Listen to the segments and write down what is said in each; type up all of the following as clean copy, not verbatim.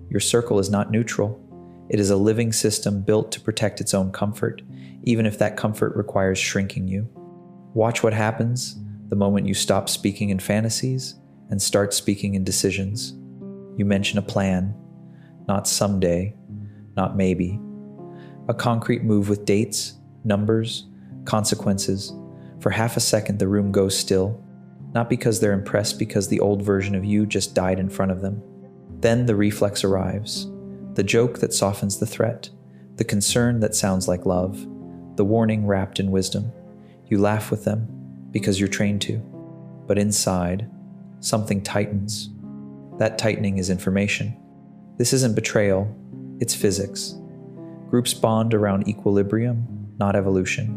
Your circle is not neutral. It is a living system built to protect its own comfort, even if that comfort requires shrinking you. Watch what happens the moment you stop speaking in fantasies and start speaking in decisions. You mention a plan, not someday, not maybe. A concrete move with dates, numbers, consequences. For half a second, the room goes still, not because they're impressed, because the old version of you just died in front of them. Then the reflex arrives, the joke that softens the threat, the concern that sounds like love, the warning wrapped in wisdom. You laugh with them because you're trained to. But inside, something tightens. That tightening is information. This isn't betrayal, it's physics. Groups bond around equilibrium, not evolution.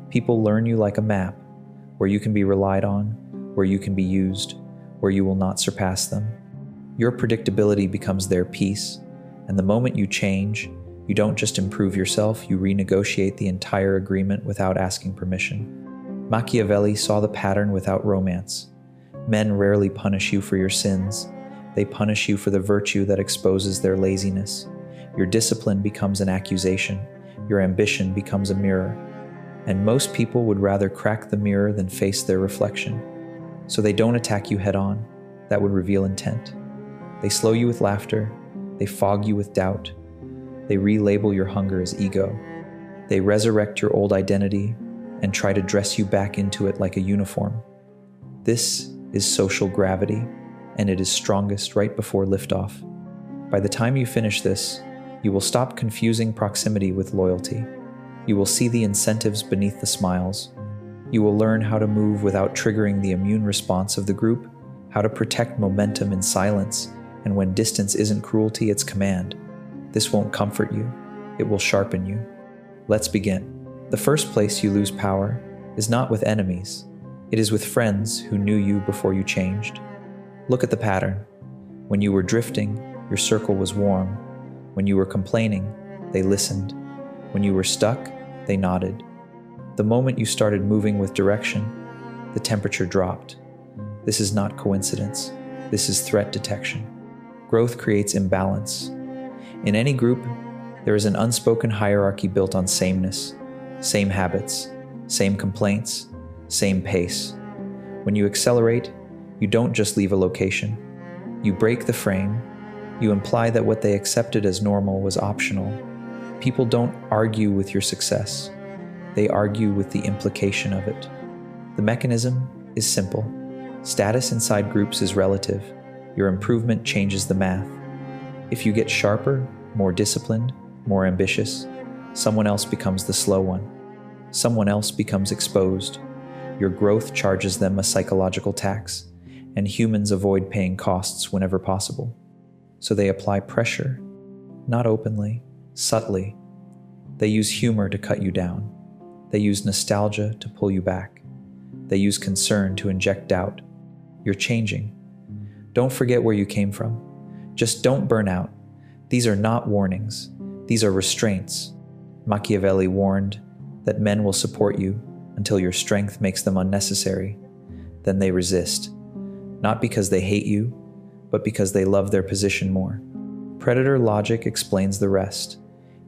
People learn you like a map, where you can be relied on, where you can be used, where you will not surpass them. Your predictability becomes their peace, and the moment you change, you don't just improve yourself, you renegotiate the entire agreement without asking permission. Machiavelli saw the pattern without romance. Men rarely punish you for your sins. They punish you for the virtue that exposes their laziness. Your discipline becomes an accusation. Your ambition becomes a mirror. And most people would rather crack the mirror than face their reflection. So they don't attack you head on. That would reveal intent. They slow you with laughter. They fog you with doubt. They relabel your hunger as ego. They resurrect your old identity and try to dress you back into it like a uniform. This is social gravity, and it is strongest right before liftoff. By the time you finish this, you will stop confusing proximity with loyalty. You will see the incentives beneath the smiles. You will learn how to move without triggering the immune response of the group, how to protect momentum in silence, and when distance isn't cruelty, it's command. This won't comfort you. It will sharpen you. Let's begin. The first place you lose power is not with enemies. It is with friends who knew you before you changed. Look at the pattern. When you were drifting, your circle was warm. When you were complaining, they listened. When you were stuck, they nodded. The moment you started moving with direction, the temperature dropped. This is not coincidence. This is threat detection. Growth creates imbalance. In any group, there is an unspoken hierarchy built on sameness, same habits, same complaints, same pace. When you accelerate, you don't just leave a location. You break the frame. You imply that what they accepted as normal was optional. People don't argue with your success. They argue with the implication of it. The mechanism is simple. Status inside groups is relative. Your improvement changes the math. If you get sharper, more disciplined, more ambitious, someone else becomes the slow one. Someone else becomes exposed. Your growth charges them a psychological tax, and humans avoid paying costs whenever possible. So they apply pressure, not openly, subtly. They use humor to cut you down. They use nostalgia to pull you back. They use concern to inject doubt. You're changing. Don't forget where you came from. Just don't burn out. These are not warnings. These are restraints. Machiavelli warned that men will support you until your strength makes them unnecessary. Then they resist, not because they hate you, but because they love their position more. Predator logic explains the rest.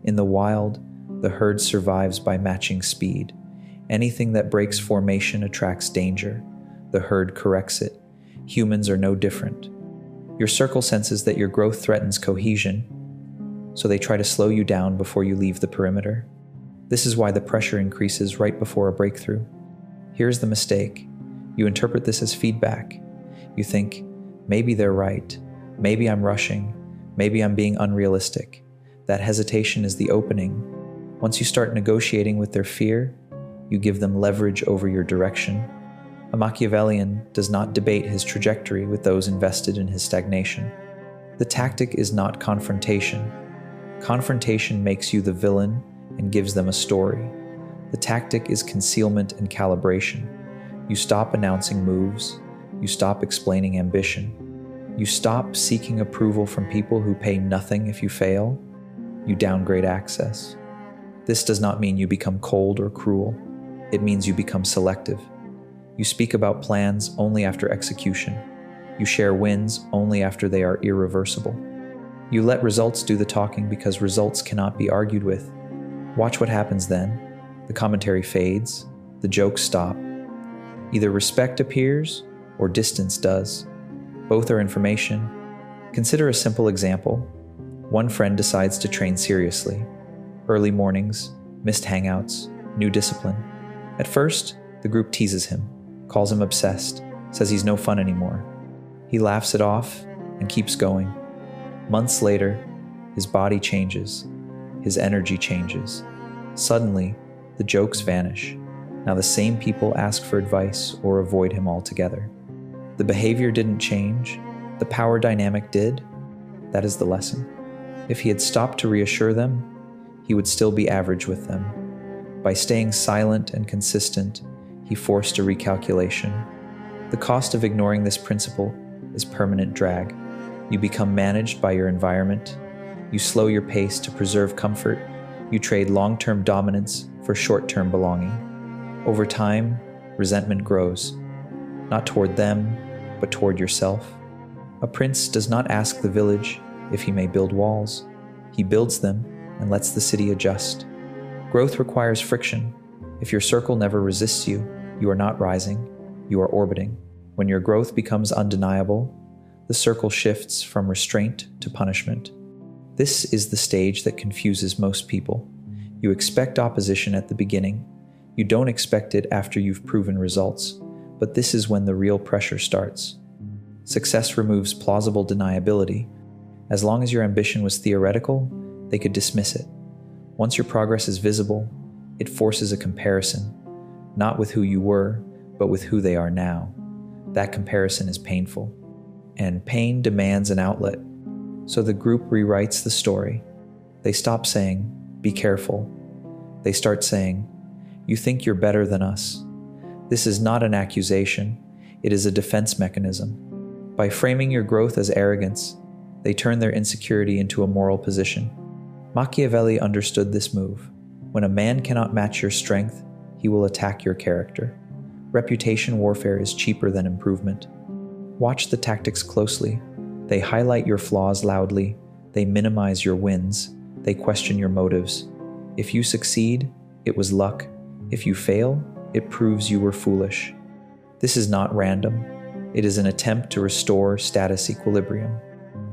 In the wild, the herd survives by matching speed. Anything that breaks formation attracts danger. The herd corrects it. Humans are no different. Your circle senses that your growth threatens cohesion, so they try to slow you down before you leave the perimeter. This is why the pressure increases right before a breakthrough. Here's the mistake. You interpret this as feedback. You think, maybe they're right. Maybe I'm rushing. Maybe I'm being unrealistic. That hesitation is the opening. Once you start negotiating with their fear, you give them leverage over your direction. A Machiavellian does not debate his trajectory with those invested in his stagnation. The tactic is not confrontation. Confrontation makes you the villain and gives them a story. The tactic is concealment and calibration. You stop announcing moves. You stop explaining ambition. You stop seeking approval from people who pay nothing if you fail. You downgrade access. This does not mean you become cold or cruel. It means you become selective. You speak about plans only after execution. You share wins only after they are irreversible. You let results do the talking because results cannot be argued with. Watch what happens then. The commentary fades, the jokes stop. Either respect appears or distance does. Both are information. Consider a simple example. One friend decides to train seriously. Early mornings, missed hangouts, new discipline. At first, the group teases him, calls him obsessed, says he's no fun anymore. He laughs it off and keeps going. Months later, his body changes, his energy changes. Suddenly, the jokes vanish. Now the same people ask for advice or avoid him altogether. The behavior didn't change, the power dynamic did. That is the lesson. If he had stopped to reassure them, he would still be average with them. By staying silent and consistent, he forced a recalculation. The cost of ignoring this principle is permanent drag. You become managed by your environment. You slow your pace to preserve comfort. You trade long-term dominance for short-term belonging. Over time, resentment grows, not toward them, but toward yourself. A prince does not ask the village if he may build walls. He builds them and lets the city adjust. Growth requires friction. If your circle never resists you, you are not rising, you are orbiting. When your growth becomes undeniable, the circle shifts from restraint to punishment. This is the stage that confuses most people. You expect opposition at the beginning. You don't expect it after you've proven results, but this is when the real pressure starts. Success removes plausible deniability. As long as your ambition was theoretical, they could dismiss it. Once your progress is visible, it forces a comparison, not with who you were, but with who they are now. That comparison is painful, and pain demands an outlet. So the group rewrites the story. They stop saying, "Be careful." They start saying, "You think you're better than us." This is not an accusation, it is a defense mechanism. By framing your growth as arrogance, they turn their insecurity into a moral position. Machiavelli understood this move. When a man cannot match your strength, he will attack your character. Reputation warfare is cheaper than improvement. Watch the tactics closely. They highlight your flaws loudly. They minimize your wins. They question your motives. If you succeed, it was luck. If you fail, it proves you were foolish. This is not random. It is an attempt to restore status equilibrium.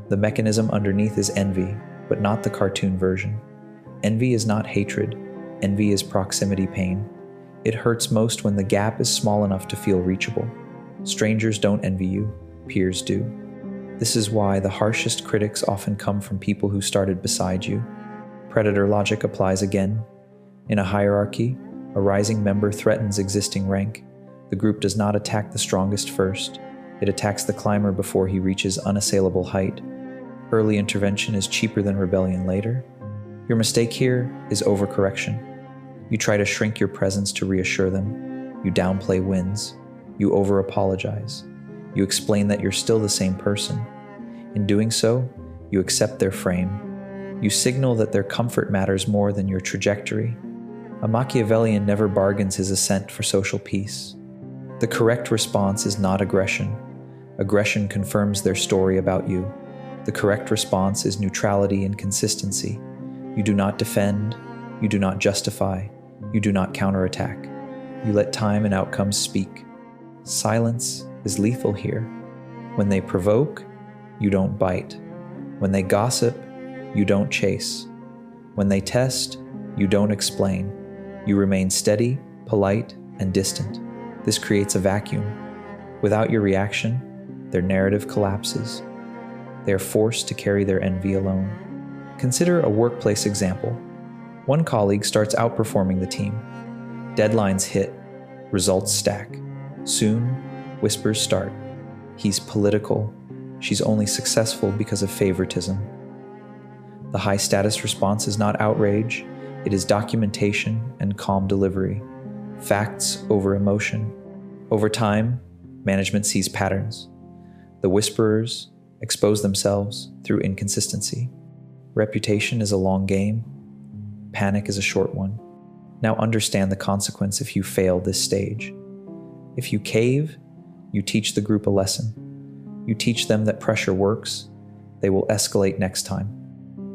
The mechanism underneath is envy, but not the cartoon version. Envy is not hatred. Envy is proximity pain. It hurts most when the gap is small enough to feel reachable. Strangers don't envy you, peers do. This is why the harshest critics often come from people who started beside you. Predator logic applies again. In a hierarchy, a rising member threatens existing rank. The group does not attack the strongest first. It attacks the climber before he reaches unassailable height. Early intervention is cheaper than rebellion later. Your mistake here is overcorrection. You try to shrink your presence to reassure them. You downplay wins. You over-apologize. You explain that you're still the same person. In doing so, you accept their frame. You signal that their comfort matters more than your trajectory. A Machiavellian never bargains his ascent for social peace. The correct response is not aggression. Aggression confirms their story about you. The correct response is neutrality and consistency. You do not defend. You do not justify. You do not counterattack. You let time and outcomes speak. Silence is lethal here. When they provoke, you don't bite. When they gossip, you don't chase. When they test, you don't explain. You remain steady, polite, and distant. This creates a vacuum. Without your reaction, their narrative collapses. They are forced to carry their envy alone. Consider a workplace example. One colleague starts outperforming the team. Deadlines hit, results stack. Soon, whispers start. He's political. She's only successful because of favoritism. The high-status response is not outrage. It is documentation and calm delivery. Facts over emotion. Over time, management sees patterns. The whisperers expose themselves through inconsistency. Reputation is a long game. Panic is a short one. Now understand the consequence if you fail this stage. If you cave, you teach the group a lesson. You teach them that pressure works. they will escalate next time.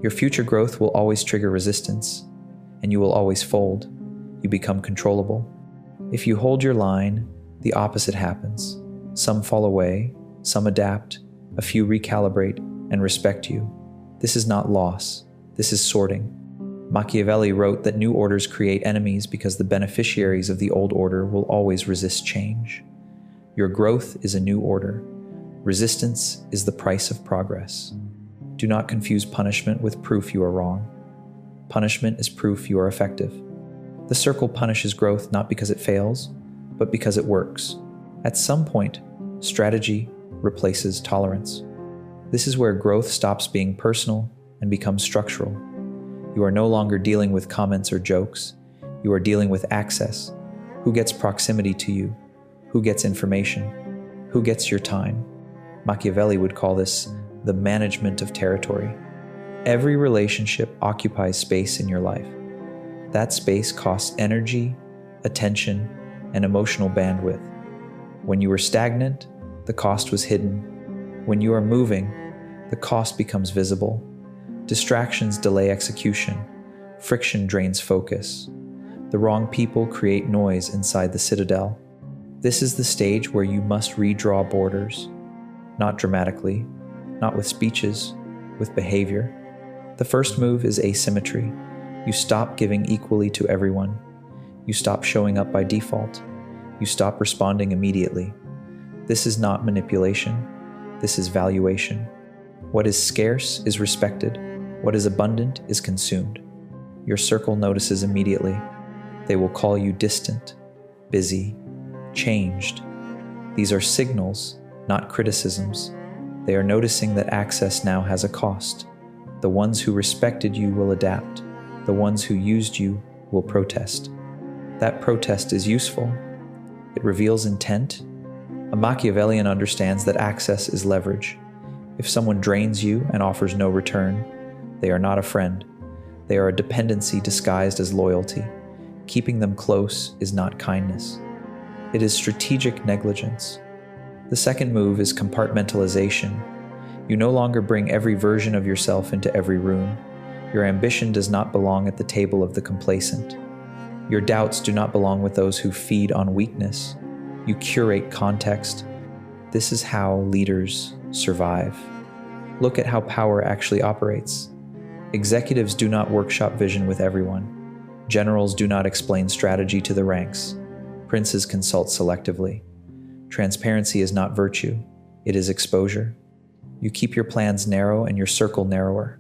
Your future growth will always trigger resistance, and you will always fold. You become controllable. If you hold your line, the opposite happens. Some fall away, some adapt, a few recalibrate and respect you. This is not loss, this is sorting. Machiavelli wrote that new orders create enemies because the beneficiaries of the old order will always resist change. Your growth is a new order. Resistance is the price of progress. Do not confuse punishment with proof you are wrong. Punishment is proof you are effective. The circle punishes growth not because it fails, but because it works. At some point, strategy replaces tolerance. This is where growth stops being personal and becomes structural. You are no longer dealing with comments or jokes. You are dealing with access. Who gets proximity to you? Who gets information? Who gets your time? Machiavelli would call this the management of territory. Every relationship occupies space in your life. That space costs energy, attention, and emotional bandwidth. When you were stagnant, the cost was hidden. When you are moving, the cost becomes visible. Distractions delay execution. Friction drains focus. The wrong people create noise inside the citadel. This is the stage where you must redraw borders. Not dramatically, not with speeches, with behavior. The first move is asymmetry. You stop giving equally to everyone. You stop showing up by default. You stop responding immediately. This is not manipulation. This is valuation. What is scarce is respected. What is abundant is consumed. Your circle notices immediately. They will call you distant, busy, changed. These are signals, not criticisms. They are noticing that access now has a cost. The ones who respected you will adapt. The ones who used you will protest. That protest is useful. It reveals intent. A Machiavellian understands that access is leverage. If someone drains you and offers no return, they are not a friend. They are a dependency disguised as loyalty. Keeping them close is not kindness. It is strategic negligence. The second move is compartmentalization. You no longer bring every version of yourself into every room. Your ambition does not belong at the table of the complacent. Your doubts do not belong with those who feed on weakness. You curate context. This is how leaders survive. Look at how power actually operates. Executives do not workshop vision with everyone. Generals do not explain strategy to the ranks. Princes consult selectively. Transparency is not virtue. It is exposure. You keep your plans narrow and your circle narrower.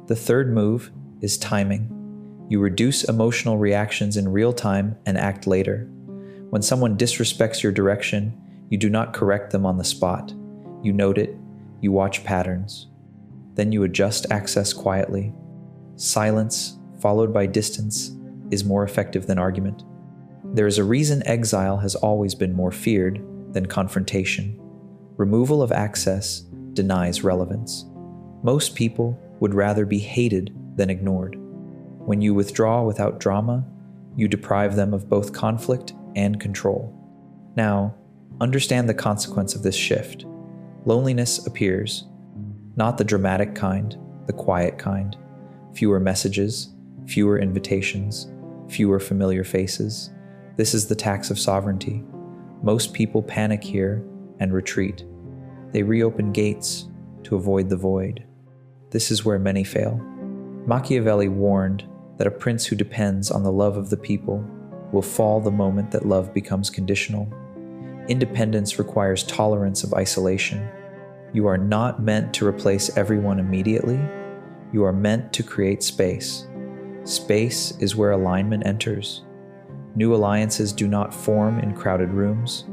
The third move is timing. You reduce emotional reactions in real time and act later. When someone disrespects your direction, you do not correct them on the spot. You note it, you watch patterns. Then you adjust access quietly. Silence, followed by distance, is more effective than argument. There is a reason exile has always been more feared than confrontation. Removal of access denies relevance. Most people would rather be hated than ignored. When you withdraw without drama, you deprive them of both conflict and control. Now, understand the consequence of this shift. Loneliness appears. Not the dramatic kind, the quiet kind. Fewer messages, fewer invitations, fewer familiar faces. This is the tax of sovereignty. Most people panic here and retreat. They reopen gates to avoid the void. This is where many fail. Machiavelli warned that a prince who depends on the love of the people will fall the moment that love becomes conditional. Independence requires tolerance of isolation. You are not meant to replace everyone immediately. You are meant to create space. Space is where alignment enters. New alliances do not form in crowded rooms.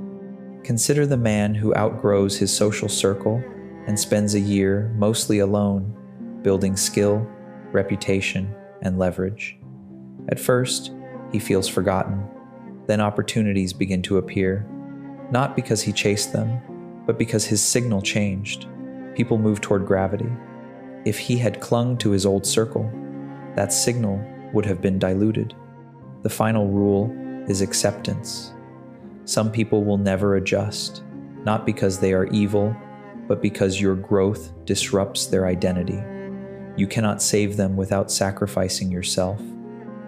Consider the man who outgrows his social circle and spends a year mostly alone, building skill, reputation, and leverage. At first, he feels forgotten. Then opportunities begin to appear, not because he chased them, but because his signal changed. People move toward gravity. If he had clung to his old circle, that signal would have been diluted. The final rule is acceptance. Some people will never adjust, not because they are evil, but because your growth disrupts their identity. You cannot save them without sacrificing yourself.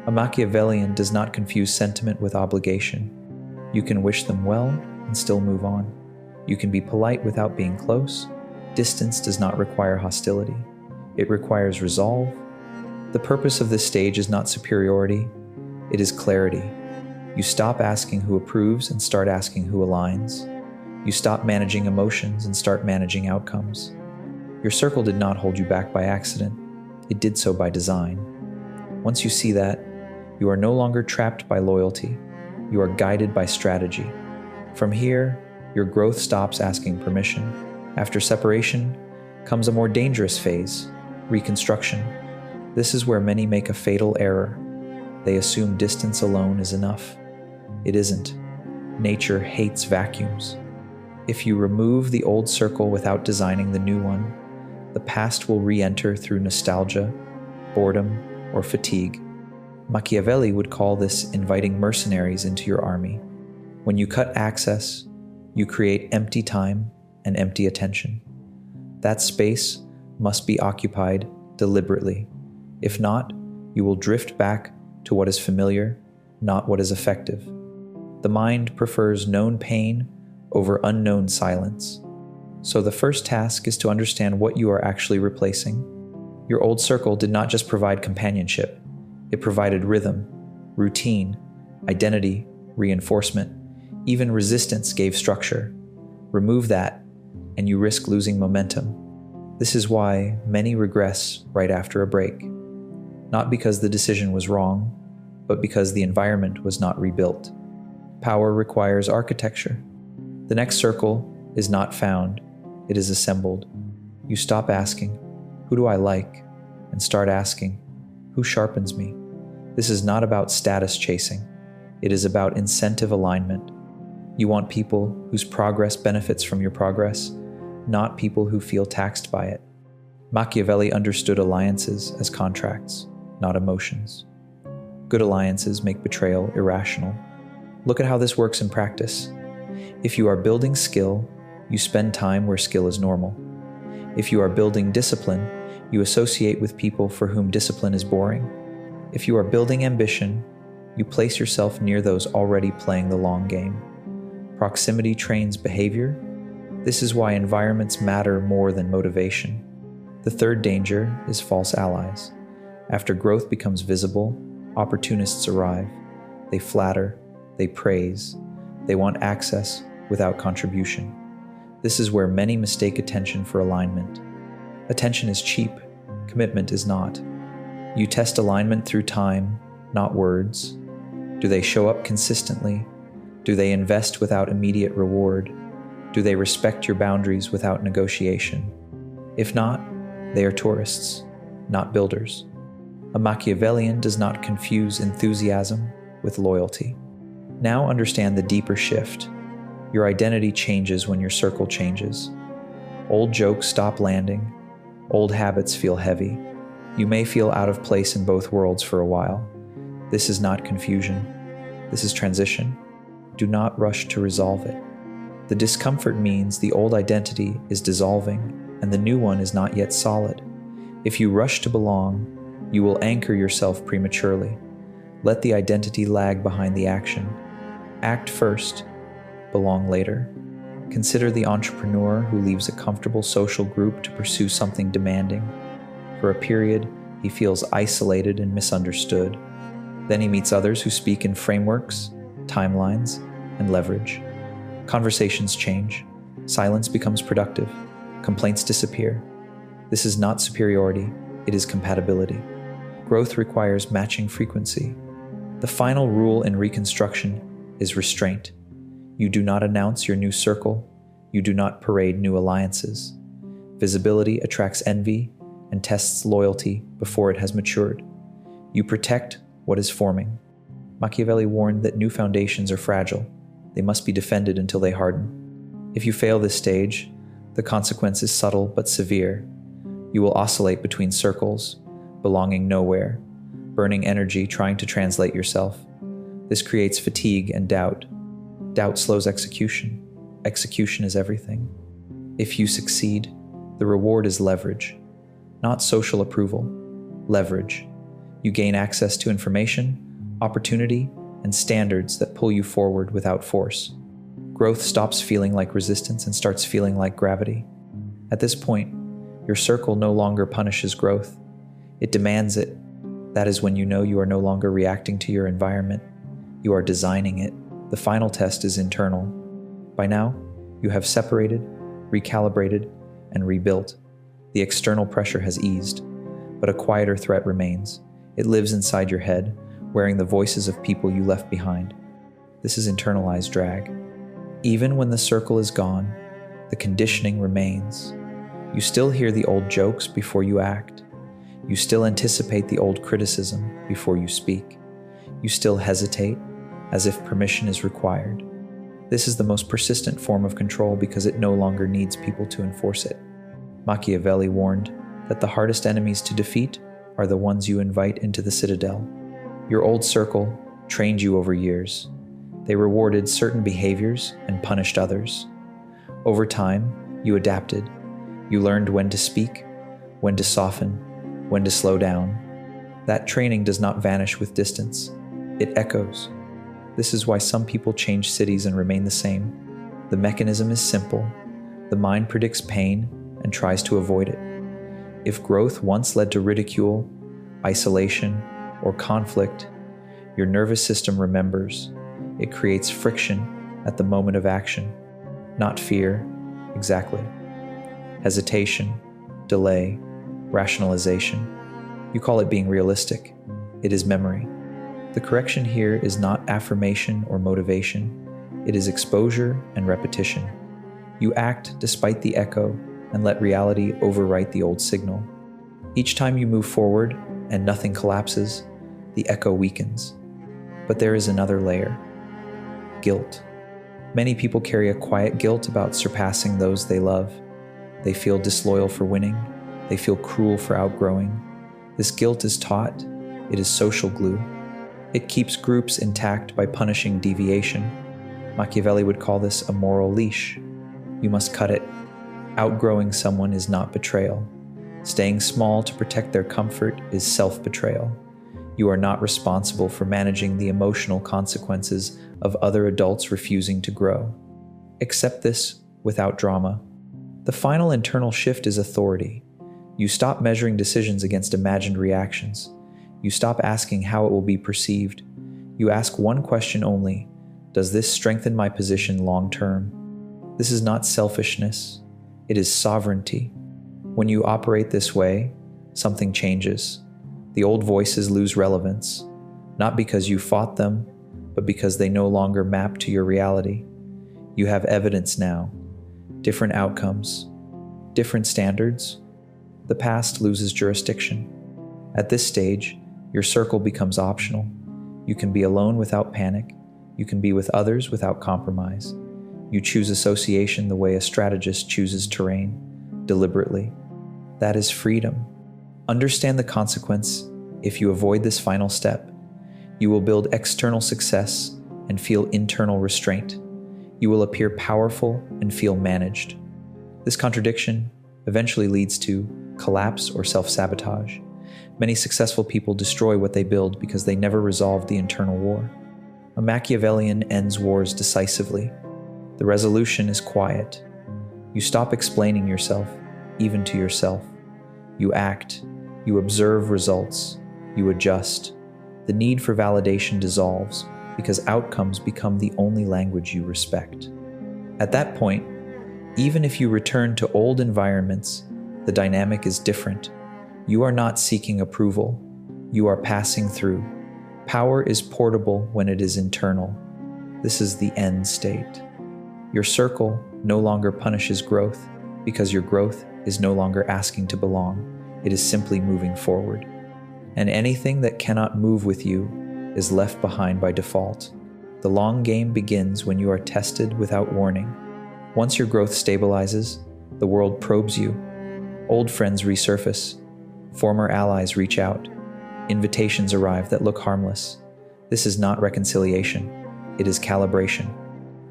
A Machiavellian does not confuse sentiment with obligation. You can wish them well and still move on. You can be polite without being close. Distance does not require hostility. It requires resolve. The purpose of this stage is not superiority. It is clarity. You stop asking who approves and start asking who aligns. You stop managing emotions and start managing outcomes. Your circle did not hold you back by accident. It did so by design. Once you see that, you are no longer trapped by loyalty. You are guided by strategy. From here, your growth stops asking permission. After separation comes a more dangerous phase, reconstruction. This is where many make a fatal error. They assume distance alone is enough. It isn't. Nature hates vacuums. If you remove the old circle without designing the new one, the past will re-enter through nostalgia, boredom, or fatigue. Machiavelli would call this inviting mercenaries into your army. When you cut access, you create empty time and empty attention. That space must be occupied deliberately. If not, you will drift back to what is familiar, not what is effective. The mind prefers known pain over unknown silence. So the first task is to understand what you are actually replacing. Your old circle did not just provide companionship. It provided rhythm, routine, identity, reinforcement. Even resistance gave structure. Remove that, and you risk losing momentum. This is why many regress right after a break. Not because the decision was wrong, but because the environment was not rebuilt. Power requires architecture. The next circle is not found, it is assembled. You stop asking, "Who do I like?" and start asking, "Who sharpens me?" This is not about status chasing. It is about incentive alignment. You want people whose progress benefits from your progress, not people who feel taxed by it. Machiavelli understood alliances as contracts, not emotions. Good alliances make betrayal irrational. Look at how this works in practice. If you are building skill, you spend time where skill is normal. If you are building discipline, you associate with people for whom discipline is boring. If you are building ambition, you place yourself near those already playing the long game. Proximity trains behavior. This is why environments matter more than motivation. The third danger is false allies. After growth becomes visible, opportunists arrive. They flatter, they praise, they want access without contribution. This is where many mistake attention for alignment. Attention is cheap, commitment is not. You test alignment through time, not words. Do they show up consistently? Do they invest without immediate reward? Do they respect your boundaries without negotiation? If not, they are tourists, not builders. A Machiavellian does not confuse enthusiasm with loyalty. Now understand the deeper shift. Your identity changes when your circle changes. Old jokes stop landing. Old habits feel heavy. You may feel out of place in both worlds for a while. This is not confusion. This is transition. Do not rush to resolve it. The discomfort means the old identity is dissolving and the new one is not yet solid. If you rush to belong, you will anchor yourself prematurely. Let the identity lag behind the action. Act first, belong later. Consider the entrepreneur who leaves a comfortable social group to pursue something demanding. For a period, he feels isolated and misunderstood. Then he meets others who speak in frameworks, timelines, and leverage. Conversations change. Silence becomes productive. Complaints disappear. This is not superiority, it is compatibility. Growth requires matching frequency. The final rule in Reconstruction is restraint. You do not announce your new circle. You do not parade new alliances. Visibility attracts envy and tests loyalty before it has matured. You protect what is forming. Machiavelli warned that new foundations are fragile. They must be defended until they harden. If you fail this stage, the consequence is subtle but severe. You will oscillate between circles, belonging nowhere, burning energy trying to translate yourself. This creates fatigue and doubt. Doubt slows execution. Execution is everything. If you succeed, the reward is leverage, not social approval. Leverage. You gain access to information, opportunity, and standards that pull you forward without force. Growth stops feeling like resistance and starts feeling like gravity. At this point, your circle no longer punishes growth. It demands it. That is when you know you are no longer reacting to your environment. You are designing it. The final test is internal. By now, you have separated, recalibrated, and rebuilt. The external pressure has eased, but a quieter threat remains. It lives inside your head, wearing the voices of people you left behind. This is internalized drag. Even when the circle is gone, the conditioning remains. You still hear the old jokes before you act. You still anticipate the old criticism before you speak. You still hesitate, as if permission is required. This is the most persistent form of control because it no longer needs people to enforce it. Machiavelli warned that the hardest enemies to defeat are the ones you invite into the citadel. Your old circle trained you over years. They rewarded certain behaviors and punished others. Over time, you adapted. You learned when to speak, when to soften, when to slow down. That training does not vanish with distance. It echoes. This is why some people change cities and remain the same. The mechanism is simple. The mind predicts pain and tries to avoid it. If growth once led to ridicule, isolation, or conflict, your nervous system remembers. It creates friction at the moment of action, not fear, exactly. Hesitation, delay, rationalization. You call it being realistic. It is memory. The correction here is not affirmation or motivation. It is exposure and repetition. You act despite the echo and let reality overwrite the old signal. Each time you move forward and nothing collapses, the echo weakens. But there is another layer. Guilt. Many people carry a quiet guilt about surpassing those they love. They feel disloyal for winning. They feel cruel for outgrowing. This guilt is taught. It is social glue. It keeps groups intact by punishing deviation. Machiavelli would call this a moral leash. You must cut it. Outgrowing someone is not betrayal. Staying small to protect their comfort is self-betrayal. You are not responsible for managing the emotional consequences of other adults refusing to grow. Accept this without drama. The final internal shift is authority. You stop measuring decisions against imagined reactions. You stop asking how it will be perceived. You ask one question only: does this strengthen my position long term? This is not selfishness. It is sovereignty. When you operate this way, something changes. The old voices lose relevance, not because you fought them, but because they no longer map to your reality. You have evidence now, different outcomes, different standards. The past loses jurisdiction. At this stage, your circle becomes optional. You can be alone without panic. You can be with others without compromise. You choose association the way a strategist chooses terrain, deliberately. That is freedom. Understand the consequence. If you avoid this final step, you will build external success and feel internal restraint. You will appear powerful and feel managed. This contradiction eventually leads to collapse or self-sabotage. Many successful people destroy what they build because they never resolved the internal war. A Machiavellian ends wars decisively. The resolution is quiet. You stop explaining yourself, even to yourself. You act. You observe results. You adjust. The need for validation dissolves because outcomes become the only language you respect. At that point, even if you return to old environments, the dynamic is different. You are not seeking approval. You are passing through. Power is portable when it is internal. This is the end state. Your circle no longer punishes growth because your growth is no longer asking to belong. It is simply moving forward. And anything that cannot move with you is left behind by default. The long game begins when you are tested without warning. Once your growth stabilizes, the world probes you. Old friends resurface. Former allies reach out. Invitations arrive that look harmless. This is not reconciliation. It is calibration.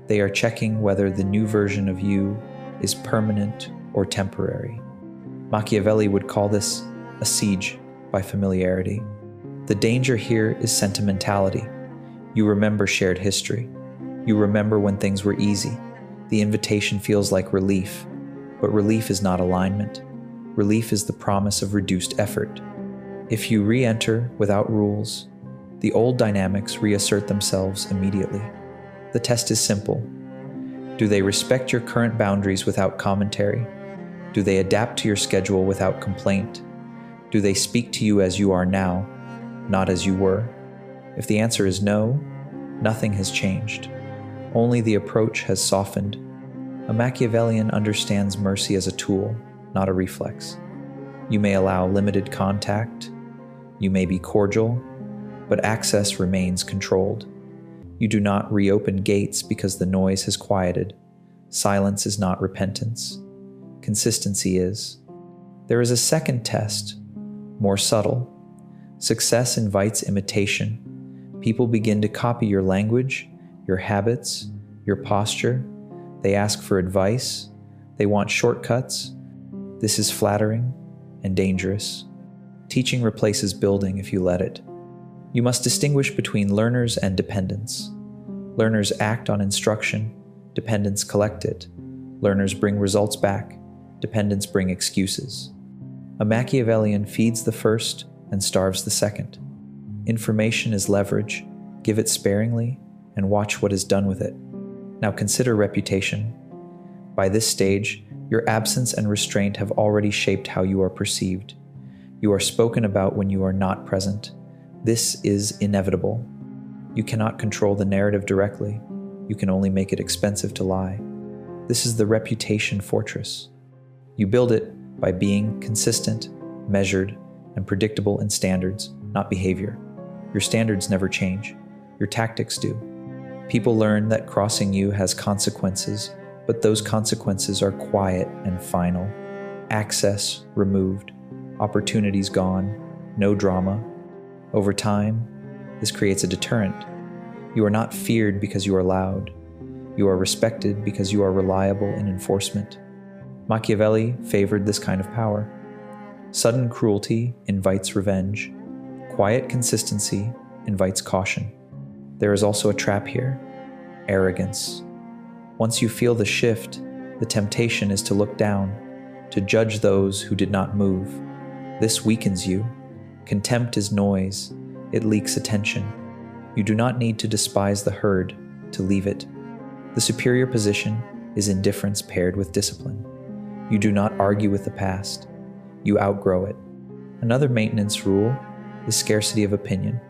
They are checking whether the new version of you is permanent or temporary. Machiavelli would call this a siege by familiarity. The danger here is sentimentality. You remember shared history. You remember when things were easy. The invitation feels like relief, but relief is not alignment. Relief is the promise of reduced effort. If you re-enter without rules, the old dynamics reassert themselves immediately. The test is simple. Do they respect your current boundaries without commentary? Do they adapt to your schedule without complaint? Do they speak to you as you are now, not as you were? If the answer is no, nothing has changed. Only the approach has softened. A Machiavellian understands mercy as a tool, not a reflex. You may allow limited contact, you may be cordial, but access remains controlled. You do not reopen gates because the noise has quieted. Silence is not repentance. Consistency is. There is a second test, more subtle. Success invites imitation. People begin to copy your language, your habits, your posture. They ask for advice. They want shortcuts. This is flattering and dangerous. Teaching replaces building if you let it. You must distinguish between learners and dependents. Learners act on instruction. Dependents collect it. Learners bring results back. Dependents bring excuses. A Machiavellian feeds the first and starves the second. Information is leverage. Give it sparingly and watch what is done with it. Now consider reputation. By this stage, your absence and restraint have already shaped how you are perceived. You are spoken about when you are not present. This is inevitable. You cannot control the narrative directly. You can only make it expensive to lie. This is the reputation fortress. You build it by being consistent, measured, and predictable in standards, not behavior. Your standards never change. Your tactics do. People learn that crossing you has consequences, but those consequences are quiet and final. Access removed, opportunities gone, no drama. Over time, this creates a deterrent. You are not feared because you are loud. You are respected because you are reliable in enforcement. Machiavelli favored this kind of power. Sudden cruelty invites revenge. Quiet consistency invites caution. There is also a trap here: arrogance. Once you feel the shift, the temptation is to look down, to judge those who did not move. This weakens you. Contempt is noise. It leaks attention. You do not need to despise the herd to leave it. The superior position is indifference paired with discipline. You do not argue with the past. You outgrow it. Another maintenance rule is scarcity of opinion.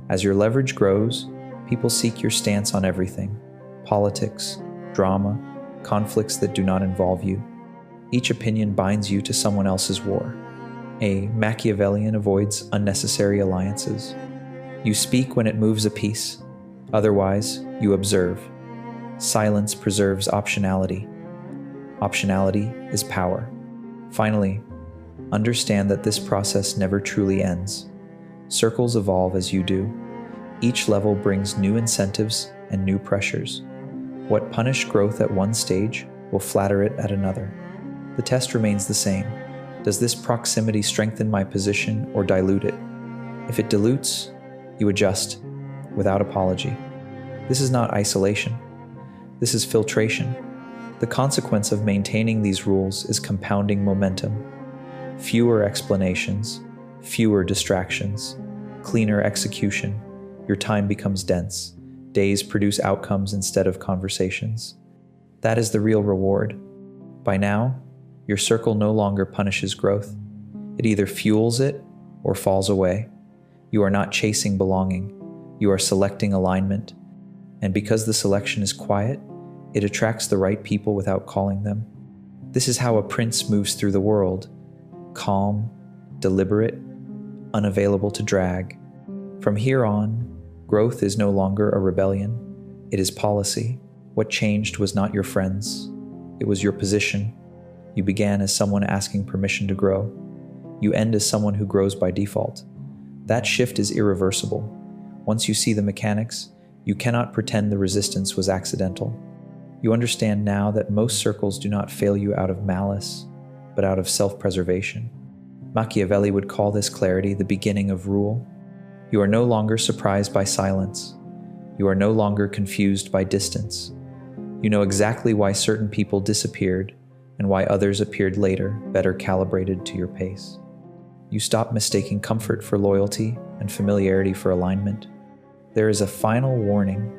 As your leverage grows, people seek your stance on everything: politics, drama, conflicts that do not involve you. Each opinion binds you to someone else's war. A Machiavellian avoids unnecessary alliances. You speak when it moves a piece. Otherwise, you observe. Silence preserves optionality. Optionality is power. Finally, understand that this process never truly ends. Circles evolve as you do. Each level brings new incentives and new pressures. What punished growth at one stage will flatter it at another. The test remains the same. Does this proximity strengthen my position or dilute it? If it dilutes, you adjust, without apology. This is not isolation. This is filtration. The consequence of maintaining these rules is compounding momentum. Fewer explanations, fewer distractions, cleaner execution. Your time becomes dense. Days produce outcomes instead of conversations. That is the real reward. By now, your circle no longer punishes growth. It either fuels it or falls away. You are not chasing belonging. You are selecting alignment. And because the selection is quiet, it attracts the right people without calling them. This is how a prince moves through the world: calm, deliberate, unavailable to drag. From here on, growth is no longer a rebellion. It is policy. What changed was not your friends. It was your position. You began as someone asking permission to grow. You end as someone who grows by default. That shift is irreversible. Once you see the mechanics, you cannot pretend the resistance was accidental. You understand now that most circles do not fail you out of malice, but out of self-preservation. Machiavelli would call this clarity the beginning of rule. You are no longer surprised by silence. You are no longer confused by distance. You know exactly why certain people disappeared and why others appeared later, better calibrated to your pace. You stop mistaking comfort for loyalty and familiarity for alignment. There is a final warning.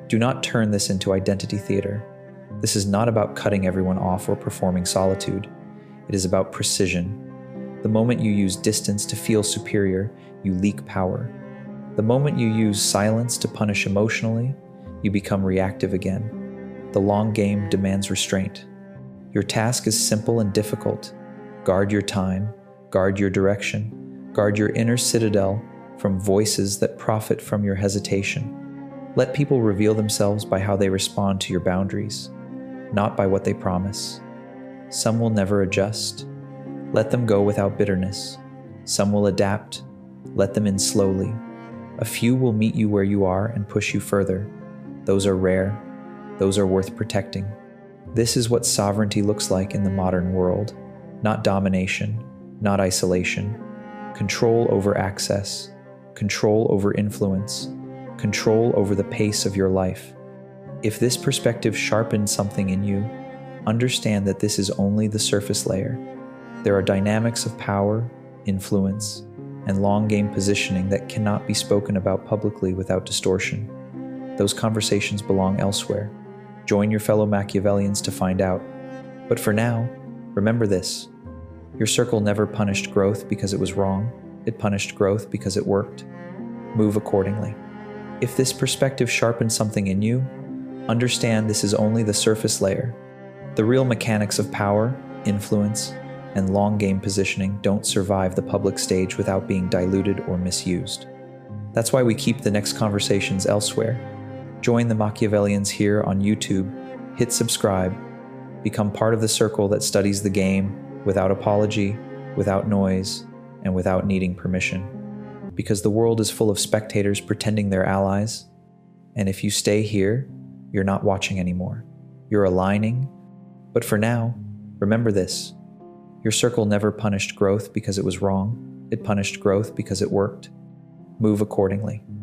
Do not turn this into identity theater. This is not about cutting everyone off or performing solitude. It is about precision. The moment you use distance to feel superior, you leak power. The moment you use silence to punish emotionally, you become reactive again. The long game demands restraint. Your task is simple and difficult. Guard your time, guard your direction, guard your inner citadel from voices that profit from your hesitation. Let people reveal themselves by how they respond to your boundaries, not by what they promise. Some will never adjust. Let them go without bitterness. Some will adapt. Let them in slowly. A few will meet you where you are and push you further. Those are rare. Those are worth protecting. This is what sovereignty looks like in the modern world. Not domination, not isolation. Control over access. Control over influence. Control over the pace of your life. If this perspective sharpened something in you, understand that this is only the surface layer. There are dynamics of power, influence, and long-game positioning that cannot be spoken about publicly without distortion. Those conversations belong elsewhere. Join your fellow Machiavellians to find out. But for now, remember this. Your circle never punished growth because it was wrong. It punished growth because it worked. Move accordingly. If this perspective sharpened something in you, understand this is only the surface layer. The real mechanics of power, influence, and long-game positioning don't survive the public stage without being diluted or misused. That's why we keep the next conversations elsewhere. Join the Machiavellians here on YouTube, hit subscribe, become part of the circle that studies the game without apology, without noise, and without needing permission. Because the world is full of spectators pretending they're allies, and if you stay here, you're not watching anymore. You're aligning. But for now, remember this. Your circle never punished growth because it was wrong. It punished growth because it worked. Move accordingly.